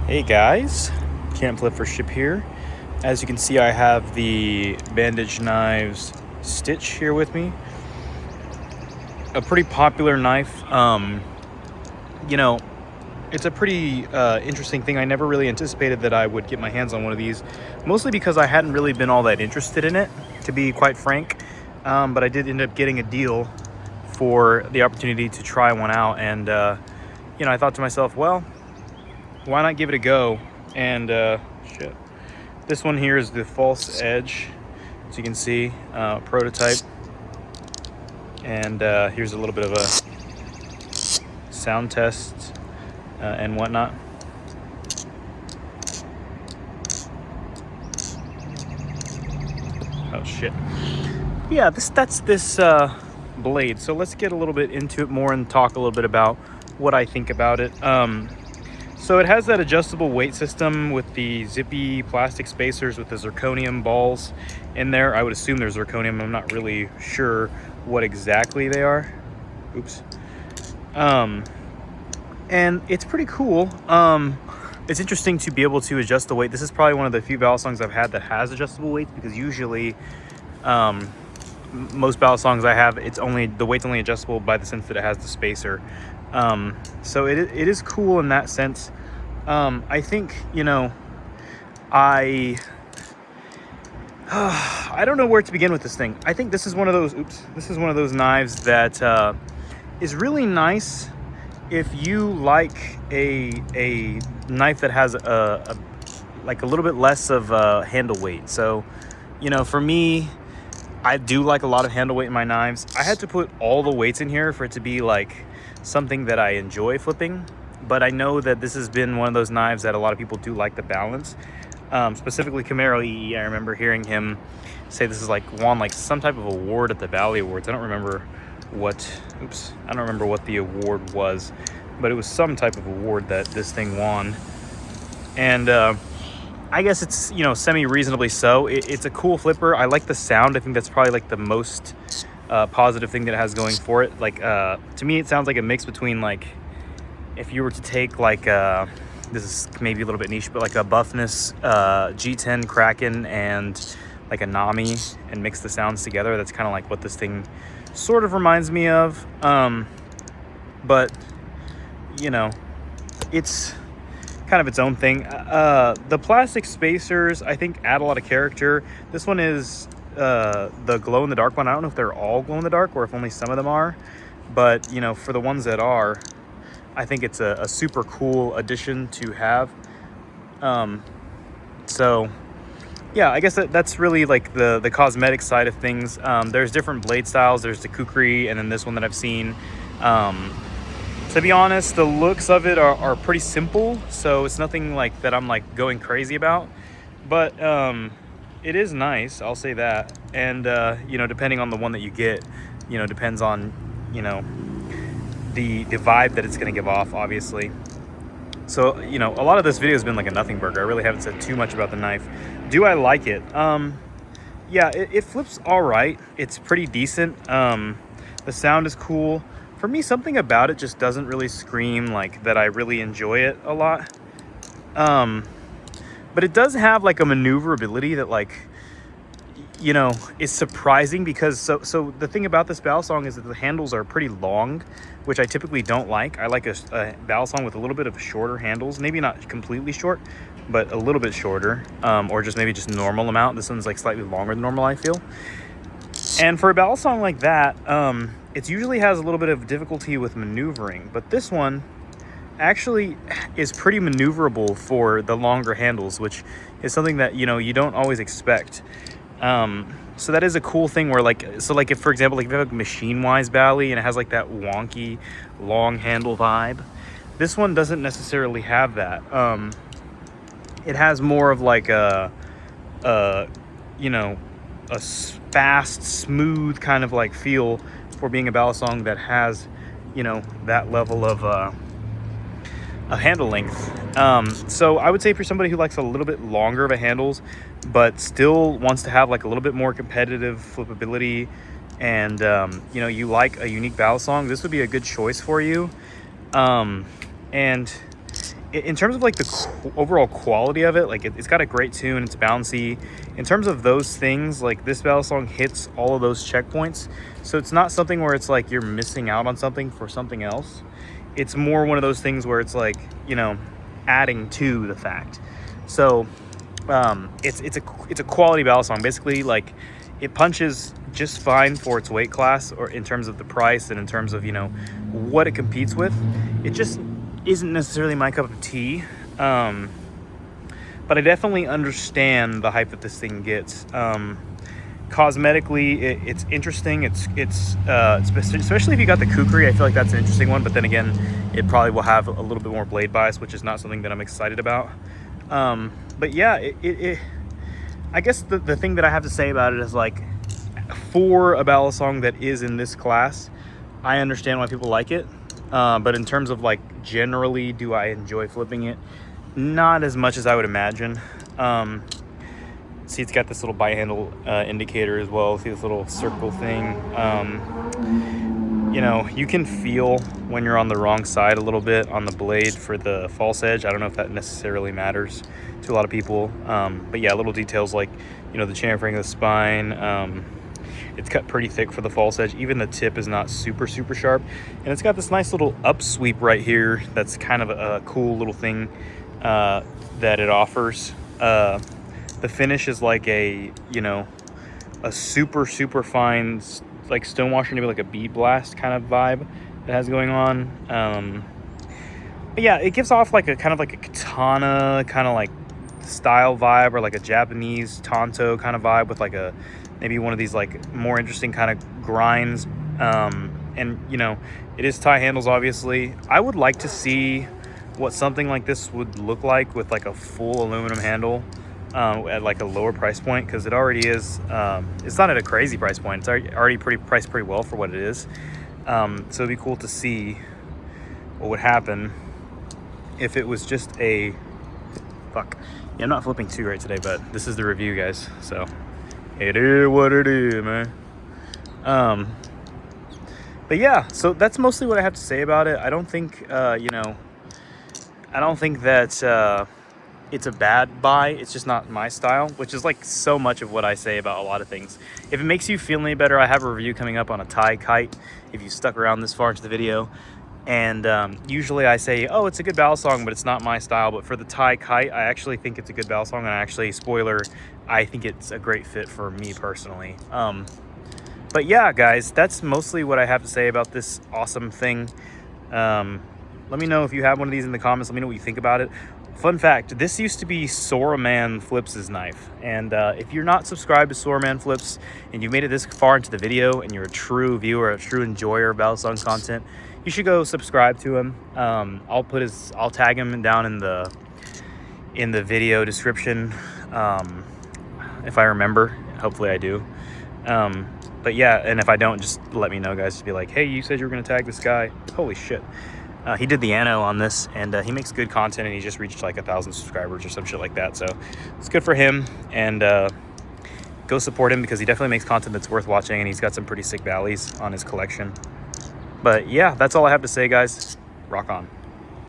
Hey guys, Camp Flip for Ship here. As you can see, I have the Bxndage knives Stitch here with me. A pretty popular knife. It's a pretty interesting thing. I never really anticipated that I would get my hands on one of these, mostly because I hadn't really been all that interested in it, to be quite frank. But I did end up getting a deal for the opportunity to try one out, and I thought to myself, well, why not give it a go? And this one here is the false edge, as you can see, prototype. And here's a little bit of a sound test and whatnot. Oh shit. Yeah, that's this blade. So let's get a little bit into it more and talk a little bit about what I think about it. So it has that adjustable weight system with the zippy plastic spacers with the zirconium balls in there. I would assume they're zirconium. I'm not really sure what exactly they are. Oops. And it's pretty cool. It's interesting to be able to adjust the weight. This is probably one of the few balisongs I've had that has adjustable weights, because usually most balisongs I have, the weight's only adjustable by the sense that it has the spacer. So it is cool in that sense. I think, I don't know where to begin with this thing. I think this is one of those knives that is really nice if you like a knife that has a little bit less of handle weight. So, for me, I do like a lot of handle weight in my knives. I had to put all the weights in here for it to be like something that I enjoy flipping, but I know that this has been one of those knives that a lot of people do like the balance. Specifically Camaro EE, I remember hearing him say this is won some type of award at the Valley Awards. I don't remember what the award was, but it was some type of award that this thing won. And I guess it's, semi-reasonably so. It's a cool flipper. I like the sound. I think that's probably the most positive thing that it has going for it. To me, it sounds like a mix between if you were to take this is maybe a little bit niche, but a Buffness G10 Kraken and a Nami, and mix the sounds together. That's kind of what this thing sort of reminds me of. But it's kind of its own thing. The plastic spacers, I think, add a lot of character. This one is the glow-in-the-dark one. I don't know if they're all glow-in-the-dark or if only some of them are, but for the ones that are, I think it's a super cool addition to have. So yeah, I guess that's really the cosmetic side of things. There's different blade styles. There's the kukri, and then this one that I've seen. To be honest, the looks of it are pretty simple, so it's nothing that I'm going crazy about, but it is nice, I'll say that. And depending on the one that you get, depends on the vibe that it's going to give off, obviously. So a lot of this video has been a nothing burger. I really haven't said too much about the knife. Do I like it? Yeah, it flips all right. It's pretty decent. The sound is cool. For me, something about it just doesn't really scream that I really enjoy it a lot. But it does have a maneuverability that is surprising, because so the thing about this balisong is that the handles are pretty long, which I typically don't like. I like a balisong with a little bit of shorter handles, maybe not completely short, but a little bit shorter, or maybe just normal amount. This one's slightly longer than normal, I feel. And for a balisong like that, it usually has a little bit of difficulty with maneuvering, but this one actually is pretty maneuverable for the longer handles, which is something that you don't always expect. So that is a cool thing where if, for example, if you have a Machine-Wise Bally and it has that wonky long handle vibe, this one doesn't necessarily have that. It has more of a fast, smooth kind of feel for being a balisong that has that level of a handle length. So I would say for somebody who likes a little bit longer of a handles, but still wants to have a little bit more competitive flippability, and you like a unique balisong, this would be a good choice for you. And in terms of like the overall quality of it, like it's got a great tune, it's bouncy. In terms of those things, like this battle song hits all of those checkpoints. So it's not something where it's like you're missing out on something for something else. It's more one of those things where it's like, you know, adding to the fact. So it's a quality battle song. Basically, like it punches just fine for its weight class, or in terms of the price and in terms of, you know, what it competes with. It just isn't necessarily my cup of tea. But I definitely understand the hype that this thing gets. Cosmetically, it's interesting. It's especially if you got the kukri. I feel like that's an interesting one. But then again, it probably will have a little bit more blade bias, which is not something that I'm excited about. But yeah, I guess the thing that I have to say about it is, like, for a battle song that is in this class, I understand why people like it. But in terms of like generally, do I enjoy flipping it? Not as much as I would imagine. See, it's got this little bite handle indicator as well. See this little circle thing. You know, you can feel when you're on the wrong side a little bit on the blade for the false edge. I don't know if that necessarily matters to a lot of people. But yeah, little details like, you know, the chamfering of the spine. It's cut pretty thick for the false edge. Even the tip is not super sharp. And it's got this nice little up sweep right here. That's kind of a cool little thing that it offers. The finish is like a, you know, a super fine, like stonewasher, maybe like a bead blast kind of vibe that has going on. But yeah, it gives off like a kind of like a katana kind of like style vibe, or like a Japanese tanto kind of vibe with like a maybe one of these like more interesting kind of grinds. And you know, it is tie handles, obviously. I would like to see what something like this would look like with like a full aluminum handle at like a lower price point, because it already is. It's not at a crazy price point. It's already priced pretty well for what it is. So it'd be cool to see what would happen if it was just a fuck. Yeah, I'm not flipping too great today, but this is the review, guys. So it is what it is, man. But yeah, so that's mostly what I have to say about it. I don't think, you know, I don't think that it's a bad buy. It's just not my style, which is like so much of what I say about a lot of things. If it makes you feel any better, I have a review coming up on a tie kite, if you stuck around this far into the video. And usually I say, oh, it's a good battle song, but it's not my style. But for the tie kite, I actually think it's a good battle song. And actually, spoiler, I think it's a great fit for me personally. But yeah, guys, that's mostly what I have to say about this awesome thing. Let me know if you have one of these in the comments. Let me know what you think about it. Fun fact, this used to be Soraman Flips' knife. And if you're not subscribed to Soraman Flips and you made it this far into the video and you're a true viewer, a true enjoyer of battle song content, you should go subscribe to him. I'll tag him down in the video description if I remember. Hopefully I do. But yeah, and if I don't, just let me know, guys. Just be like, hey, you said you were gonna tag this guy. Holy shit. He did the ano on this, and he makes good content, and he just reached like 1,000 subscribers or some shit like that. So it's good for him, and go support him, because he definitely makes content that's worth watching, and he's got some pretty sick valleys on his collection. But yeah, that's all I have to say, guys. Rock on.